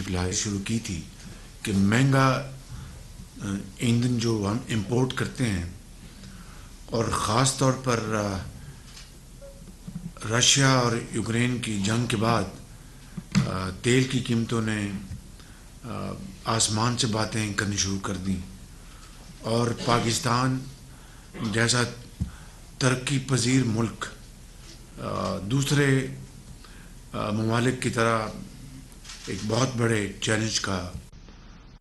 لائے شروع کی تھی کہ مہنگا ایندھن جو ہم امپورٹ کرتے ہیں اور خاص طور پر رشیا اور یوکرین کی جنگ کے بعد تیل کی قیمتوں نے آسمان سے باتیں کرنی شروع کر دیں اور پاکستان جیسا ترقی پذیر ملک دوسرے ممالک کی طرح ایک بہت بڑے چیلنج کا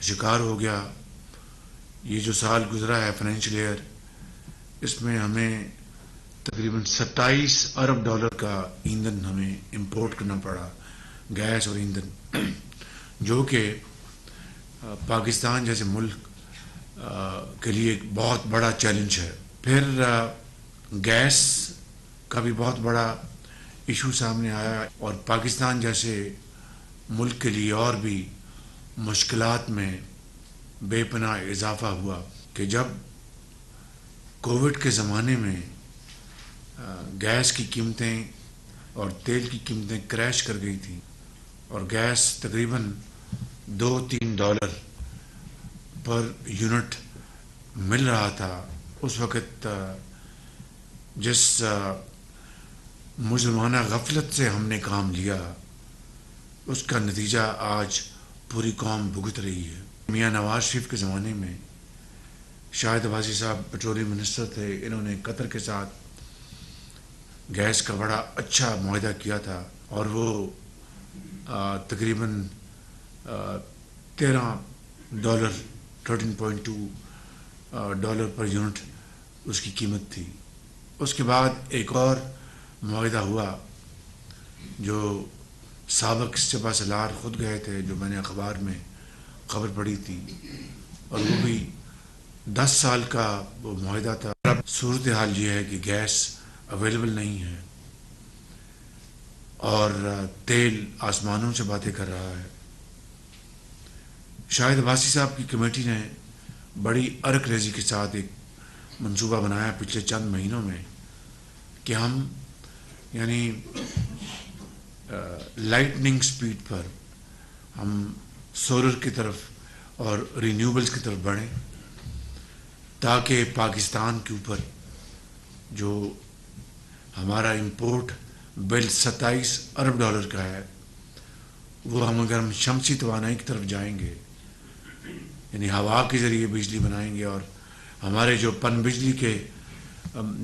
شکار ہو گیا۔ یہ جو سال گزرا ہے فائنینشیل ایئر، اس میں ہمیں تقریباً 27 ارب ڈالر کا ایندھن ہمیں امپورٹ کرنا پڑا، گیس اور ایندھن، جو کہ پاکستان جیسے ملک کے لیے ایک بہت بڑا چیلنج ہے۔ پھر گیس کا بھی بہت بڑا ایشو سامنے آیا اور پاکستان جیسے ملک کے لیے اور بھی مشکلات میں بے پناہ اضافہ ہوا کہ جب کووڈ کے زمانے میں گیس کی قیمتیں اور تیل کی قیمتیں کریش کر گئی تھیں اور گیس تقریباً $2-3 پر یونٹ مل رہا تھا، اس وقت جس مجرمانہ غفلت سے ہم نے کام لیا، اس کا نتیجہ آج پوری قوم بھگت رہی ہے۔ میاں نواز شریف کے زمانے میں شاہد عباسی صاحب پیٹرولیم منسٹر تھے، انہوں نے قطر کے ساتھ گیس کا بڑا اچھا معاہدہ کیا تھا اور وہ تقریباً $13.2 پر یونٹ اس کی قیمت تھی۔ اس کے بعد ایک اور معاہدہ ہوا جو سابق سپہ سالار خود گئے تھے، جو میں نے اخبار میں خبر پڑھی تھی، اور وہ بھی 10 سال کا وہ معاہدہ تھا۔ اب صورتحال یہ ہے کہ گیس اویلیبل نہیں ہے اور تیل آسمانوں سے باتیں کر رہا ہے۔ شاہد عباسی صاحب کی کمیٹی نے بڑی ارک ریزی کے ساتھ ایک منصوبہ بنایا پچھلے چند مہینوں میں کہ ہم یعنی لائٹننگ سپیڈ پر ہم سولر کی طرف اور رینیوبلز کی طرف بڑھیں تاکہ پاکستان کے اوپر جو ہمارا امپورٹ بل $27 ارب کا ہے، وہ اگر ہم شمسی توانائی کی طرف جائیں گے، یعنی ہوا کے ذریعے بجلی بنائیں گے، اور ہمارے جو پن بجلی کے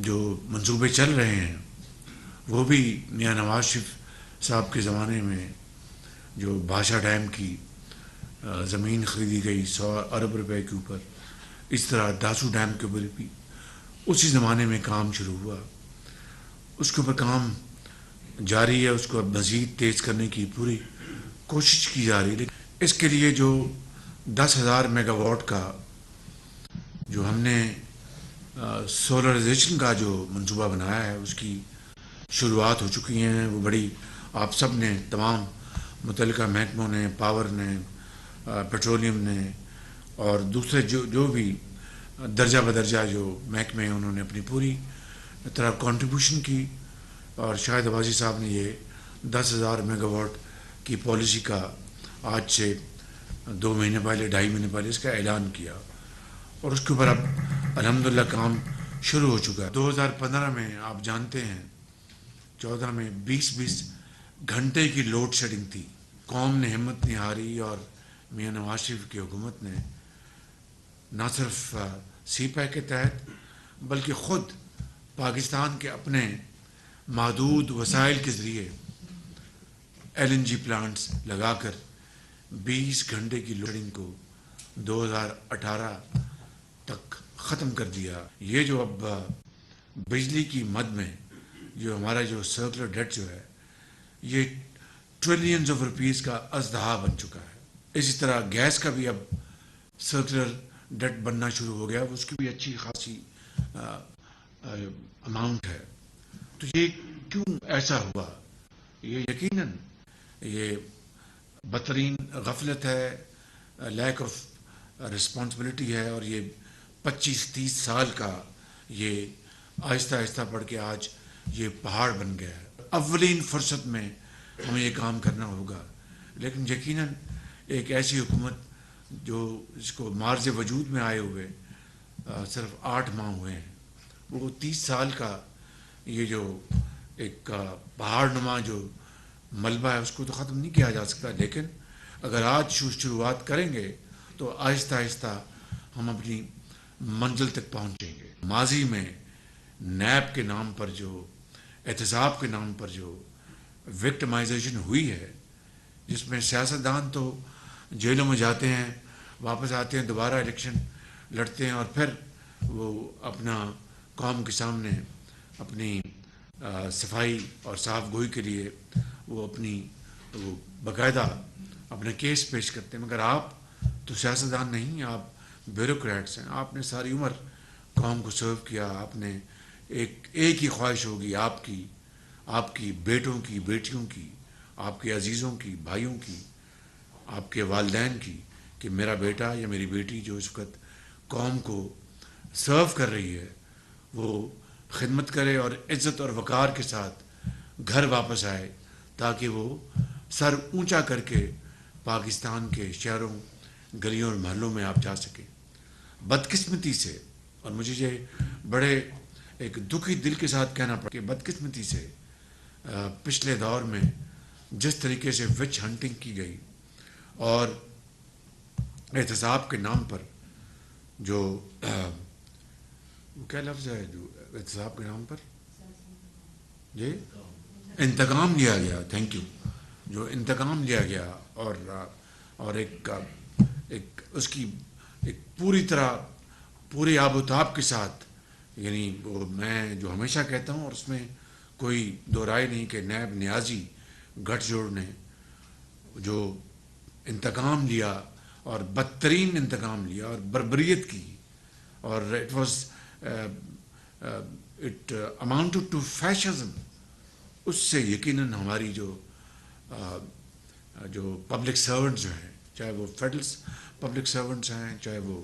جو منصوبے چل رہے ہیں وہ بھی میاں نواز شریف صاحب کے زمانے میں جو بھاشا ڈیم کی زمین خریدی گئی 100 ارب روپے کے اوپر، اس طرح داسو ڈیم کے اوپر بھی اسی زمانے میں کام شروع ہوا، اس کے اوپر کام جاری ہے، اس کو اب مزید تیز کرنے کی پوری کوشش کی جا رہی ہے۔ لیکن اس کے لیے جو 10,000 میگا واٹ کا جو ہم نے سولرائزیشن کا جو منصوبہ بنایا ہے، اس کی شروعات ہو چکی ہیں۔ وہ بڑی آپ سب نے، تمام متعلقہ محکموں نے، پاور نے، پیٹرولیم نے اور دوسرے جو بھی درجہ بدرجہ جو محکمے ہیں، انہوں نے اپنی پوری طرح کنٹریبیوشن کی، اور شاہد عباسی صاحب نے یہ 10,000 میگا واٹ کی پالیسی کا آج سے 2 مہینے پہلے، 2.5 مہینے پہلے اس کا اعلان کیا، اور اس کے اوپر اب الحمدللہ کام شروع ہو چکا ہے۔ 2015 میں آپ جانتے ہیں 14 میں 20 گھنٹے کی لوڈ شیڈنگ تھی۔ قوم نے ہمت نہیں ہاری اور میاں نواز شریف کی حکومت نے نہ صرف سی پیک کے تحت بلکہ خود پاکستان کے اپنے محدود وسائل کے ذریعے LNG پلانٹس لگا کر 20 گھنٹے کی لوڈنگ کو 2018 تک ختم کر دیا۔ یہ جو اب بجلی کی مد میں جو ہمارا جو سرکولر ڈیٹ جو ہے، یہ ٹریلینز آف روپیز کا ازدہا بن چکا ہے۔ اسی طرح گیس کا بھی اب سرکولر ڈیٹ بننا شروع ہو گیا، اس کی بھی اچھی خاصی اماؤنٹ ہے۔ تو یہ کیوں ایسا ہوا؟ یہ یقیناً یہ بدترین غفلت ہے، لیک آف رسپانسبلٹی ہے، اور یہ 25-30 سال کا یہ آہستہ آہستہ بڑھ کے آج یہ پہاڑ بن گیا ہے۔ اولین فرصت میں ہمیں یہ کام کرنا ہوگا، لیکن یقیناً ایک ایسی حکومت جو اس کو مارز وجود میں آئے ہوئے صرف 8 ماہ ہوئے ہیں، وہ 30 سال کا یہ جو ایک پہاڑ نما جو ملبہ ہے اس کو تو ختم نہیں کیا جا سکتا، لیکن اگر آج شروعات کریں گے تو آہستہ آہستہ ہم اپنی منزل تک پہنچیں گے۔ ماضی میں نیب کے نام پر جو احتساب کے نام پر جو وکٹمائزیشن ہوئی ہے، جس میں سیاستدان تو جیلوں میں جاتے ہیں، واپس آتے ہیں، دوبارہ الیکشن لڑتے ہیں، اور پھر وہ اپنا قوم کے سامنے اپنی صفائی اور صاف گوئی کے لیے وہ باقاعدہ اپنے کیس پیش کرتے ہیں۔ مگر آپ تو سیاستدان نہیں، آپ بیوروکریٹس ہیں۔ آپ نے ساری عمر قوم کو سرو کیا، آپ نے ایک ہی خواہش ہوگی آپ کی بیٹوں کی، بیٹیوں کی، آپ کے عزیزوں کی، بھائیوں کی، آپ کے والدین کی، کہ میرا بیٹا یا میری بیٹی جو اس وقت قوم کو سرو کر رہی ہے وہ خدمت کرے اور عزت اور وقار کے ساتھ گھر واپس آئے، تاکہ وہ سر اونچا کر کے پاکستان کے شہروں، گلیوں اور محلوں میں آپ جا سکیں۔ بدقسمتی سے، اور مجھے یہ بڑے ایک دکھی دل کے ساتھ کہنا پڑا کہ بدقسمتی سے پچھلے دور میں جس طریقے سے وچ ہنٹنگ کی گئی اور احتساب کے نام پر جو کیا لفظ ہے جو احتساب کے نام پر جی انتقام لیا گیا، تھینک یو، جو انتقام لیا گیا اور ایک اس کی ایک پوری طرح پورے آب و تاب کے ساتھ، یعنی وہ میں جو ہمیشہ کہتا ہوں اور اس میں کوئی دو رائے نہیں کہ نیب نیازی گٹھ جوڑ نے جو انتقام لیا اور بدترین انتقام لیا اور بربریت کی، اور اٹ اماؤنٹڈ ٹو فیشزم، اس سے یقیناً ہماری جو پبلک سرونٹس جو ہیں، چاہے وہ فیڈرل پبلک سرونٹس ہیں، چاہے وہ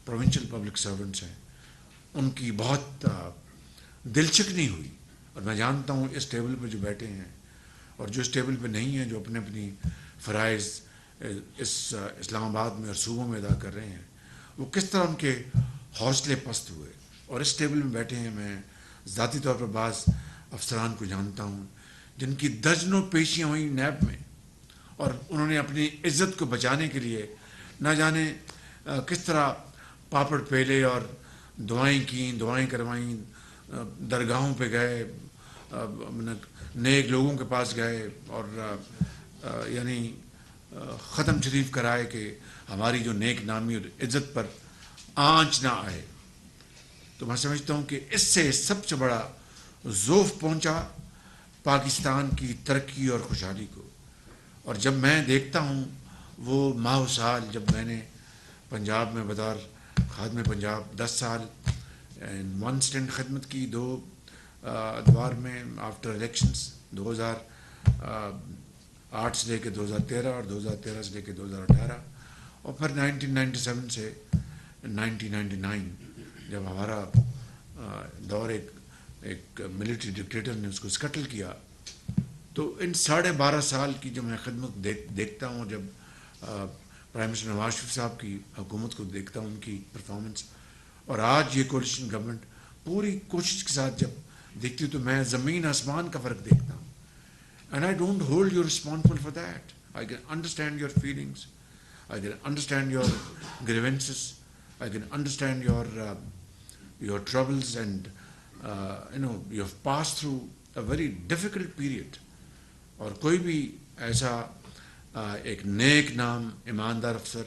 پروونشل پبلک سرونٹس ہیں، ان کی بہت دل چکنی ہوئی۔ اور میں جانتا ہوں اس ٹیبل پہ جو بیٹھے ہیں اور جو اس ٹیبل پہ نہیں ہیں، جو اپنے اپنی فرائض اس اسلام آباد میں اور صوبوں میں ادا کر رہے ہیں، وہ کس طرح ان کے حوصلے پست ہوئے۔ اور اس ٹیبل میں بیٹھے ہیں، میں ذاتی طور پر بعض افسران کو جانتا ہوں جن کی درجنوں پیشیاں ہوئیں نیب میں، اور انہوں نے اپنی عزت کو بچانے کے لیے نہ جانے کس طرح پاپڑ پیلے اور دعائیں کیں، دعائیں کروائیں، درگاہوں پہ گئے، نیک لوگوں کے پاس گئے اور یعنی ختم شریف کرائے کہ ہماری جو نیک نامی اور عزت پر آنچ نہ آئے۔ تو میں سمجھتا ہوں کہ اس سے سب سے بڑا ذوف پہنچا پاکستان کی ترقی اور خوشحالی کو۔ اور جب میں دیکھتا ہوں وہ ماہ و سال، جب میں نے پنجاب میں بطور خادم پنجاب 10 سال ون سٹینڈ خدمت کی، 2 ادوار میں آفٹر الیکشنز 2008 سے لے کے 2013 اور 2013 سے لے کے 2018، اور پھر 1997 سے 1999 جب ہمارا دور ایک ملٹری ڈکٹیٹر نے اس کو سکٹل کیا، تو ان 12.5 سال کی جو میں خدمت دیکھتا ہوں، جب پرائم منسٹر نواز شریف صاحب کی حکومت کو دیکھتا ہوں، ان کی پرفارمنس، اور آج یہ کولیشن گورنمنٹ پوری کوشش کے ساتھ جب دیکھتی ہوں، تو میں زمین آسمان کا فرق دیکھتا ہوں۔ And I don't hold you responsible for that. I can understand your feelings. I can understand your grievances. I can understand your troubles, and you have passed through a very difficult period. اور کوئی بھی ایسا ایک نیک نام ایماندار افسر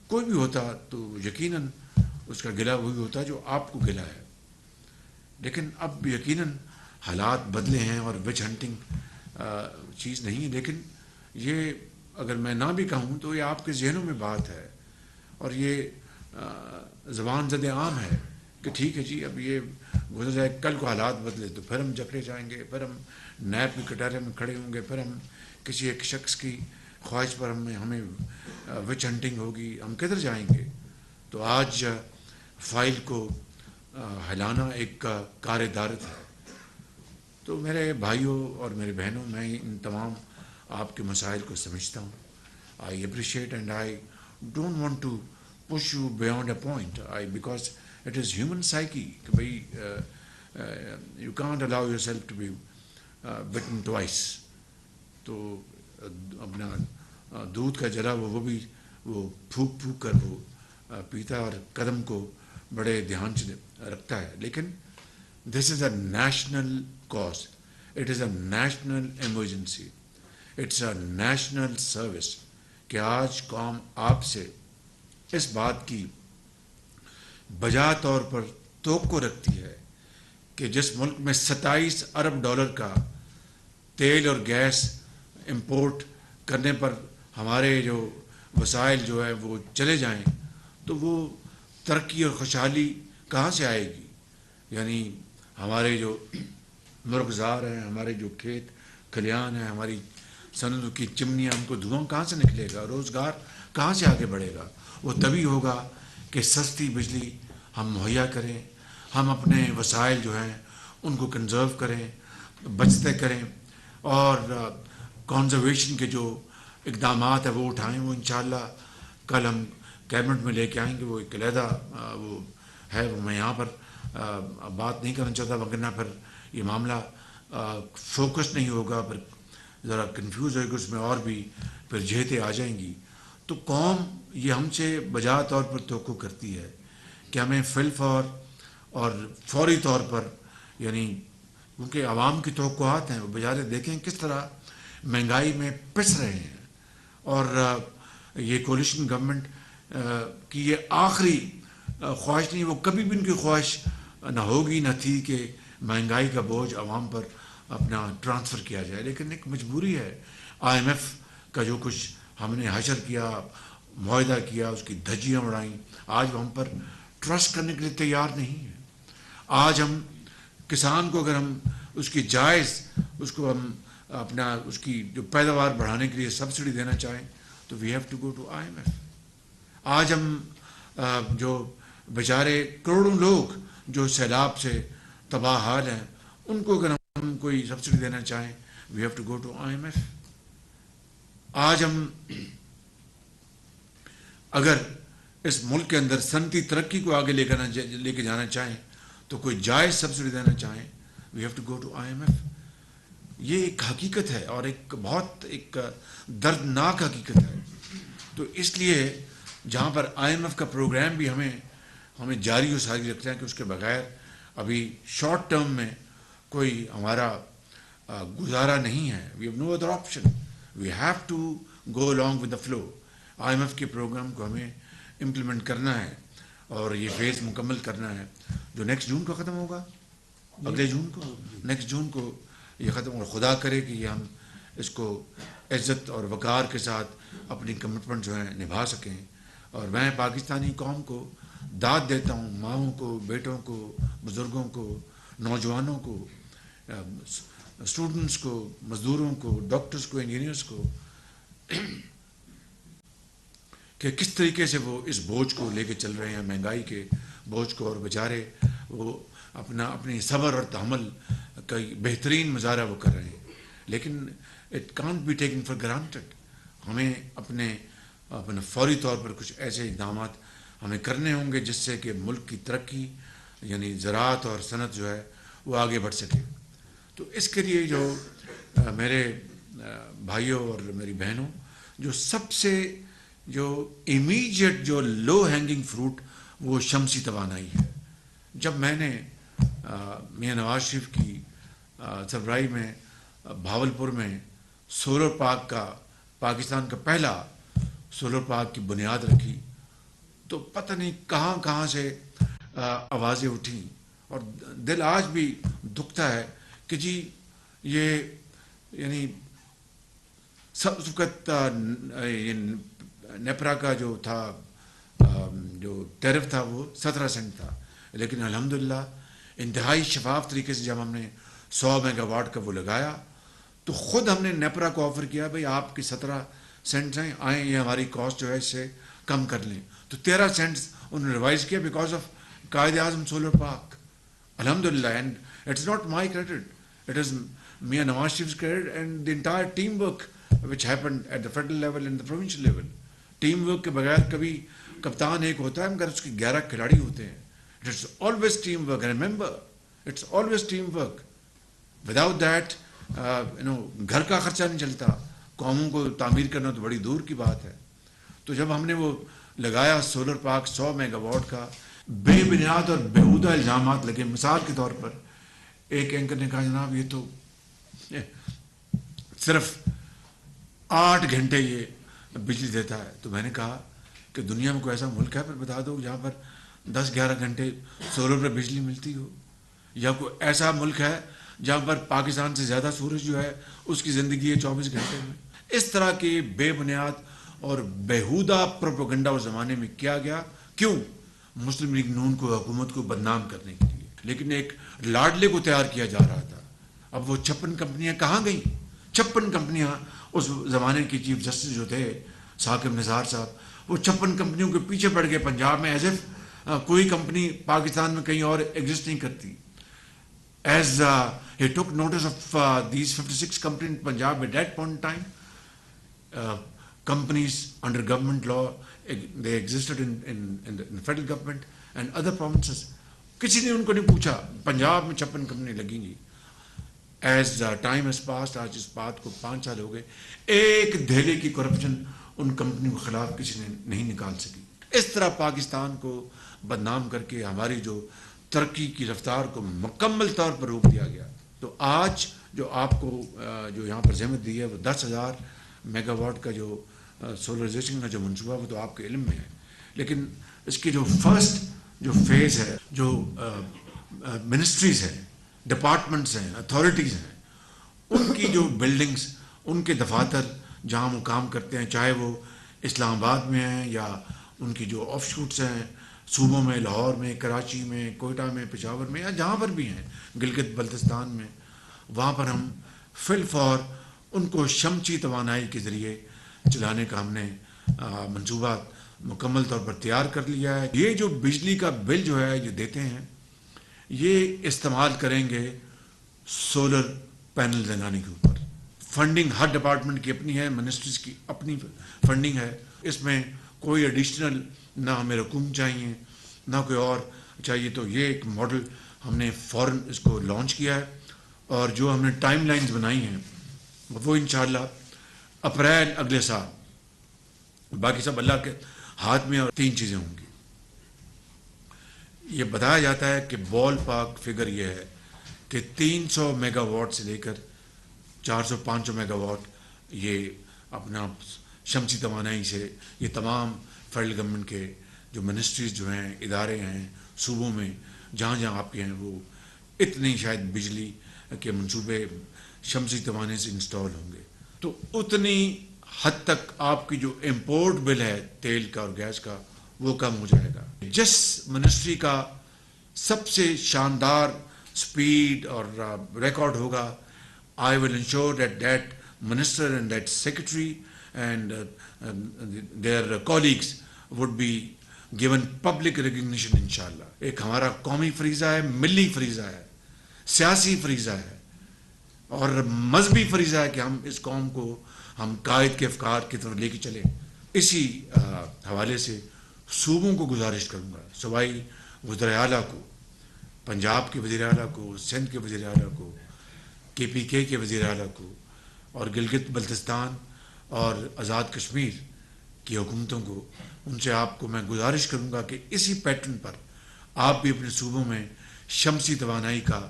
کوئی بھی ہوتا تو یقیناً اس کا گلہ وہی ہوتا جو آپ کو گلہ ہے۔ لیکن اب یقیناً حالات بدلے ہیں اور وچ ہنٹنگ چیز نہیں ہے، لیکن یہ اگر میں نہ بھی کہوں تو یہ آپ کے ذہنوں میں بات ہے، اور یہ زبان زد عام ہے کہ ٹھیک ہے جی اب یہ گزر جائے، کل کو حالات بدلے تو پھر ہم جکڑے جائیں گے، پھر ہم نیب کے کٹہرے میں کھڑے ہوں گے، پھر ہم کسی ایک شخص کی خواہش پر ہمیں وچ ہنٹنگ ہوگی، ہم کدھر جائیں گے؟ تو آج فائل کو ہلانا ایک کار دارت ہے۔ تو میرے بھائیوں اور میرے بہنوں، میں ان تمام آپ کے مسائل کو سمجھتا ہوں، I appreciate, and I don't want to push you beyond a point. Because it is human psyche. You can't allow yourself to be bitten twice. تو اپنا دودھ کا جلا وہ بھی وہ پھونک پھونک کر وہ پیتا اور قدم کو بڑے دھیان سے رکھتا ہے. لیکن this is a national cause, it is a national emergency, it's a national service کہ آج قوم آپ سے اس بات کی بجا طور پر توقع رکھتی ہے کہ جس ملک میں 27 ارب ڈالر کا تیل اور گیس امپورٹ کرنے پر ہمارے جو وسائل جو ہے وہ چلے جائیں, تو وہ ترقی اور خوشحالی کہاں سے آئے گی؟ یعنی ہمارے جو مرغزار ہیں, ہمارے جو کھیت کھلیان ہیں, ہماری صنعتوں کی چمنیاں, ان کو دھواں کہاں سے نکلے گا؟ روزگار کہاں سے آگے بڑھے گا؟ وہ تبھی ہوگا کہ سستی بجلی ہم مہیا کریں, ہم اپنے وسائل جو ہیں ان کو کنزرو کریں, بچتیں کریں, اور کنزرویشن کے جو اقدامات ہیں وہ اٹھائیں. وہ انشاءاللہ کل ہم کیبنٹ میں لے کے آئیں گے. وہ ایک علیحدہ وہ ہے, وہ میں یہاں پر بات نہیں کرنا چاہتا, وگرنہ پھر یہ معاملہ فوکس نہیں ہوگا, پھر ذرا کنفیوز ہوئے گا, اس میں اور بھی پھر جہتیں آ جائیں گی. تو قوم یہ ہم سے بجا طور پر توقع کرتی ہے کہ ہمیں فی الفور اور فوری طور پر, یعنی کیونکہ عوام کی توقعات ہیں, وہ بیچارے دیکھیں کس طرح مہنگائی میں پس رہے ہیں, اور یہ کولیشن گورنمنٹ کی یہ آخری خواہش نہیں, وہ کبھی بھی ان کی خواہش نہ ہوگی نہ تھی کہ مہنگائی کا بوجھ عوام پر اپنا ٹرانسفر کیا جائے. لیکن ایک مجبوری ہے. آئی ایم ایف کا جو کچھ ہم نے حشر کیا, معاہدہ کیا, اس کی دھجیاں اڑائیں, آج وہ ہم پر ٹرسٹ کرنے کے لیے تیار نہیں ہے. آج ہم کسان کو اگر ہم اس کی جائز اس کو ہم اپنا اس کی جو پیداوار بڑھانے کے لیے سبسڈی دینا چاہیں تو we have to go to IMF. آج ہم جو بیچارے کروڑوں لوگ جو سیلاب سے تباہ حال ہیں, ان کو اگر ہم کوئی سبسڈی دینا چاہیں we have to go to IMF. آج ہم اگر اس ملک کے اندر صنعتی ترقی کو آگے لے کے جانا چاہیں تو کوئی جائز سبسڈی دینا چاہیں we have to go to IMF. یہ ایک حقیقت ہے اور ایک بہت ایک دردناک حقیقت ہے. تو اس لیے جہاں پر آئی ایم ایف کا پروگرام بھی ہمیں جاری و ساری رکھنا ہے کہ اس کے بغیر ابھی شارٹ ٹرم میں کوئی ہمارا گزارا نہیں ہے. We have no other option, we have to go along with the flow. IMF کے پروگرام کو ہمیں امپلیمنٹ کرنا ہے اور یہ فیز مکمل کرنا ہے جو نیکسٹ جون کو ختم ہوگا, اگلے جون کو, نیکسٹ جون کو یہ ختم. اور خدا کرے کہ یہ ہم اس کو عزت اور وقار کے ساتھ اپنی کمٹمنٹ جو ہیں نبھا سکیں. اور میں پاکستانی قوم کو داد دیتا ہوں, ماؤں کو, بیٹوں کو, بزرگوں کو, نوجوانوں کو, اسٹوڈنٹس کو, مزدوروں کو, ڈاکٹرز کو, انجینئرس کو, کہ کس طریقے سے وہ اس بوجھ کو لے کے چل رہے ہیں, مہنگائی کے بوجھ کو, اور بیچارے وہ اپنی صبر اور تحمل کا بہترین مظاہرہ وہ کر رہے ہیں. لیکن it can't be taken for granted. ہمیں اپنے فوری طور پر کچھ ایسے اقدامات ہمیں کرنے ہوں گے جس سے کہ ملک کی ترقی یعنی زراعت اور صنعت جو ہے وہ آگے بڑھ سکے. تو اس کے لیے جو میرے بھائیوں اور میری بہنوں, جو سب سے جو امیجیٹ جو لو ہینگنگ فروٹ وہ شمسی توانائی ہے. جب میں نے میاں نواز شریف کی سربراہی میں بھاولپور میں سولر پارک کا, پاکستان کا پہلا سولر پارک کی بنیاد رکھی, تو پتہ نہیں کہاں کہاں سے آوازیں اٹھیں, اور دل آج بھی دکھتا ہے کہ جی یہ یعنی سب وقت نیپرا کا جو تھا جو ٹیرف تھا وہ 17 سینٹ تھا, لیکن الحمدللہ انتہائی شفاف طریقے سے جب ہم نے 100 میگا واٹ کا وہ لگایا تو خود ہم نے نیپرا کو آفر کیا بھئی آپ کی 17 سینٹس ہیں, آئیں یہ ہماری کاسٹ جو ہے اس سے کم کر لیں. تو 13 سینٹس انہوں نے ریوائز کیا because of Quaid Azam solar park. الحمدللہ, and it's not my credit, it is Mian Nawaz Sharif's credit and the entire teamwork which happened at the federal level and the provincial level. Team work کے بغیر کبھی کپتان ایک ہوتا ہے مگر اس کے 11 کھلاڑی ہوتے ہیں. It's always teamwork. Remember it's always teamwork. Without that گھر کا خرچہ نہیں چلتا. قوموں کو تعمیر کرنا تو بڑی دور کی بات ہے. تو جب ہم نے وہ لگایا سولر پارک 100 میگا واٹ کا، بے بنیاد اور بیہودہ الزامات لگے. مثال کے طور پر ایک اینکر نے کہا جناب یہ تو صرف 8 گھنٹے یہ بجلی دیتا ہے. تو میں نے کہا کہ دنیا میں کوئی ایسا ملک ہے پھر بتا دو جہاں پر 10-11 گھنٹے سولر پر بجلی ملتی ہو، یا کوئی ایسا ملک ہے جہاں پر پاکستان سے زیادہ سورج جو ہے اس کی زندگی ہے 24 گھنٹے میں. اس طرح کے بے بنیاد اور بیہودہ پروپیگنڈا اس زمانے میں کیا گیا. کیوں؟ مسلم لیگ نون کو، حکومت کو بدنام کرنے کے لیے. لیکن ایک لاڈلے کو تیار کیا جا رہا تھا. اب وہ 56 کمپنیاں کہاں گئیں؟ 56 کمپنیاں. اس زمانے کے چیف جسٹس جو تھے ثاقب نثار صاحب، وہ 56 کمپنیوں کے پیچھے پڑ گئے پنجاب میں، ایز اف کوئی کمپنی پاکستان میں کہیں اور ایگزسٹ نہیں کرتی. As he took notice of these 56 companies in Punjab at that point in time, companies under government law, they existed in the federal government and other provinces. کسی نے ان کو نہیں پوچھا. پنجاب میں 56 کمپنی لگیں گی. As time has passed, آج اس بات کو 5 سال ہو گئے، ایک دھیلے کی کرپشن ان کمپنیوں کے خلاف کسی نے نہیں نکال سکی. اس طرح پاکستان کو بدنام کر کے ہماری جو ترقی کی رفتار کو مکمل طور پر روک دیا گیا. تو آج جو آپ کو جو یہاں پر زحمت دی ہے وہ 10,000 میگا واٹ کا جو سولرائزیشن کا جو منصوبہ وہ تو آپ کے علم میں ہے. لیکن اس کی جو فرسٹ جو فیز ہے، جو منسٹریز ہیں، ڈپارٹمنٹس ہیں، اتھارٹیز ہیں، ان کی جو بلڈنگز، ان کے دفاتر جہاں وہ کام کرتے ہیں، چاہے وہ اسلام آباد میں ہیں یا ان کی جو آف شوٹس ہیں صوبوں میں، لاہور میں، کراچی میں، کوئٹہ میں، پشاور میں، یا جہاں پر بھی ہیں، گلگت بلتستان میں، وہاں پر ہم فی الفور ان کو شمسی توانائی کے ذریعے چلانے کا ہم نے منصوبہ مکمل طور پر تیار کر لیا ہے. یہ جو بجلی کا بل جو ہے یہ دیتے ہیں، یہ استعمال کریں گے سولر پینل لگانے کے اوپر. فنڈنگ ہر ڈپارٹمنٹ کی اپنی ہے، منسٹریز کی اپنی فنڈنگ ہے. اس میں کوئی ایڈیشنل نہ ہمیں رقوم چاہیے نہ کوئی اور چاہیے. تو یہ ایک ماڈل ہم نے فوراً اس کو لانچ کیا ہے، اور جو ہم نے ٹائم لائنز بنائی ہیں وہ انشاءاللہ اپریل اگلے سال. باقی سب اللہ کے ہاتھ میں. اور 3 چیزیں ہوں گی. یہ بتایا جاتا ہے کہ بال پاک فگر یہ ہے کہ 300 میگا واٹ سے لے کر 400-500 میگا واٹ یہ اپنا شمسی توانائی سے یہ تمام فیڈرل گورنمنٹ کے جو منسٹریز جو ہیں، ادارے ہیں صوبوں میں جہاں جہاں آپ کے ہیں، وہ اتنی شاید بجلی کے منصوبے شمسی توانائی سے انسٹال ہوں گے. تو اتنی حد تک آپ کی جو امپورٹ بل ہے تیل کا اور گیس کا وہ کم ہو جائے گا. جس منسٹری کا سب سے شاندار سپیڈ اور ریکارڈ ہوگا، I will ensure that minister and that secretary and their colleagues would be given public recognition انشاءاللہ. ایک ہمارا قومی فریضہ ہے، ملی فریضہ ہے، سیاسی فریضہ ہے اور مذہبی فریضہ ہے کہ ہم اس قوم کو ہم قائد کے افکار کی طرف لے کے چلیں. اسی حوالے سے صوبوں کو گزارش کروں گا، صوبائی وزراء اعلیٰ کو، پنجاب کے وزیر اعلیٰ کو، سندھ کے وزیر اعلیٰ کو، KPK کے وزیر اعلیٰ کو، اور گلگت بلتستان اور آزاد کشمیر کی حکومتوں کو، ان سے آپ کو میں گزارش کروں گا کہ اسی پیٹرن پر آپ بھی اپنے صوبوں میں شمسی توانائی کا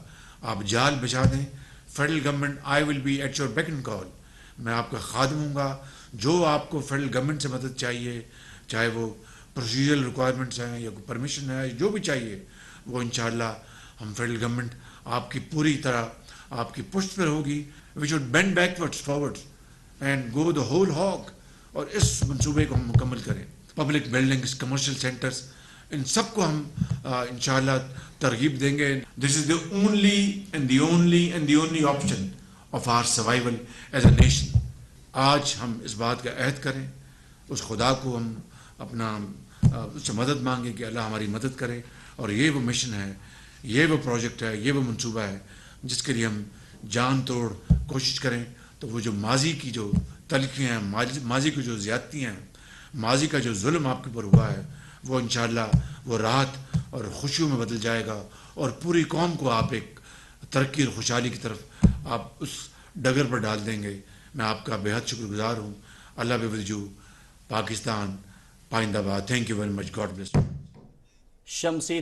آپ جال بچھا دیں. Federal government I will be at your beck and call. میں آپ کا خادم ہوں گا. جو آپ کو فیڈرل گورنمنٹ سے مدد چاہیے، چاہے وہ پروسیجرل ریکوائرمنٹس ہیں یا کوئی پرمیشن ہے، جو بھی چاہیے، وہ انشاءاللہ ہم فیڈرل گورنمنٹ آپ کی پوری طرح آپ کی پشت پر ہوگی. We should bend backwards forward and go the whole hog. اور اس منصوبے کو ہم مکمل کریں. پبلک بلڈنگز، کمرشل سینٹرز، ان سب کو ہم انشاءاللہ ترغیب دیں گے. دس از the only option of our survival as a nation. آج ہم اس بات کا عہد کریں، اس خدا کو ہم اپنا اس سے مدد مانگیں کہ اللہ ہماری مدد کرے. اور یہ وہ مشن ہے، یہ وہ پروجیکٹ ہے، یہ وہ منصوبہ ہے جس کے لیے ہم جان توڑ کوشش کریں. تو وہ جو ماضی کی جو تلخیاں ہیں، ماضی کی جو زیادتیاں ہیں، ماضی کا جو ظلم آپ کے اوپر ہوا ہے، وہ انشاءاللہ وہ راحت اور خوشیوں میں بدل جائے گا، اور پوری قوم کو آپ ایک ترقی اور خوشحالی کی طرف آپ اس ڈگر پر ڈال دیں گے۔ میں آپ کا بے حد شکر گزار ہوں۔ اللہ بے وجو پاکستان پائندہ باد۔ Thank you very much, God bless. شمسی